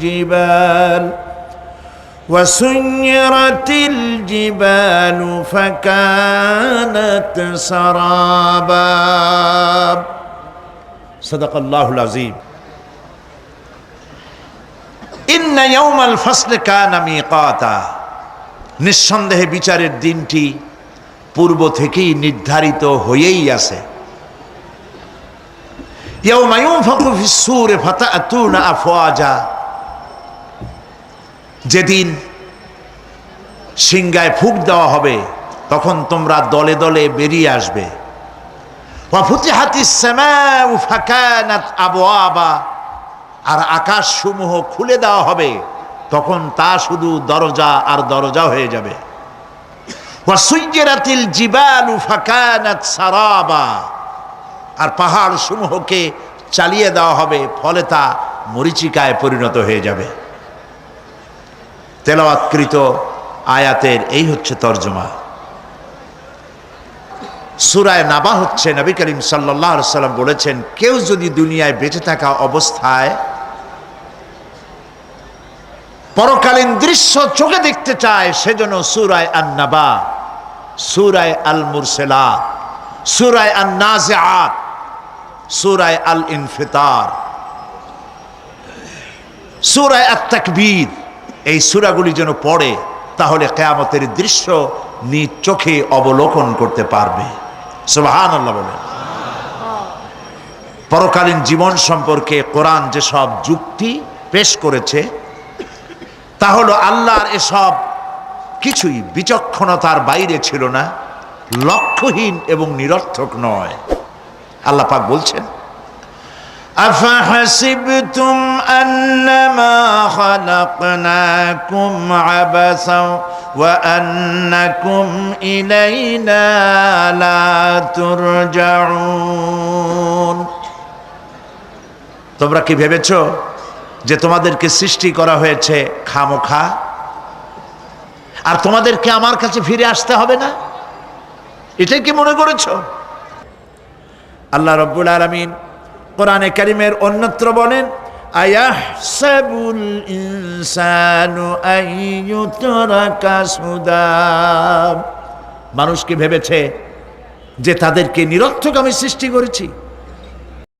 الجبال وسيرت الجبال فكانت سرابا صدق الله العظيم إن يوم الفصل كان ميقاتا নিঃসন্দেহে বিচারের দিনটি পূর্ব থেকেই নির্ধারিত হয়েই আছে। ইয়াউমা ইউনফাখু ফিস-সূরি ফাতা'তুনা আফওয়াজা, যেদিন সিংহায় ফুঁক দেওয়া হবে তখন তোমরা দলে দলে বেরিয়ে আসবে। ওয়া ফুতিহাতিস সামাউ ফাকানাত আবওয়াবা, আর আকাশ সমূহ খুলে দেওয়া হবে তখন তা শুধু দরজা আর দরজা হয়ে যাবে। ওয়া সুয়্যিরাতিল জিবালু ফাকানাত সারাবা, আর পাহাড় সমূহকে চালিয়ে দেওয়া হবে ফলে তা মরীচিকায় পরিণত হয়ে যাবে। তেলাওয়াতকৃত আয়াতের এই হচ্ছে তরজমা। সূরা নাবা হচ্ছে নবী করিম সাল্লাল্লাহু আলাইহি ওয়াসাল্লাম বলেছেন, কেউ যদি দুনিয়ায় বেঁচে থাকা অবস্থায় পরকালীন দৃশ্য চোখে দেখতে চায় সেজন্য সূরা আন-নাবা, সূরা আল-মুরসালাত, সূরা আন-নাজিআত, সূরা আল-ইনফিতার, সূরা আত-তাকবীর, এই সূরাগুলি যেন পড়ে, তাহলে কিয়ামতের দৃশ্য নিজ চোখে অবলোকন করতে পারবে। সুবহানাল্লাহ বলেন। পরকালীন জীবন সম্পর্কে কোরআন যেসব যুক্তি পেশ করেছে তা হলো আল্লাহর এসব কিছুই বিচক্ষণতার বাইরে ছিল না, লক্ষ্যহীন এবং নিরর্থক নয়। আল্লাহ পাক বলছেন, আফাহাসিবতুম আন্নামা খালাকনাকুম আবাসা ওয়া আন্নাকুম ইলাইনা লা তুরজাউন, তোমরা কি ভেবেছো যে তোমাদেরকে সৃষ্টি করা হয়েছে খামোখা আর তোমাদেরকে আমার কাছে ফিরে আসতে হবে না? এটাই কি মনে করেছো? আল্লাহ রাব্বুল আলামিন কোরআনে কারীমের অন্যত্র বলেন, আয়াহসাবুল ইনসানু আইয়ুতরাকা সুদা, মানুষ কি ভেবেছে যে তাদেরকে নিরর্থক আমি সৃষ্টি করেছি?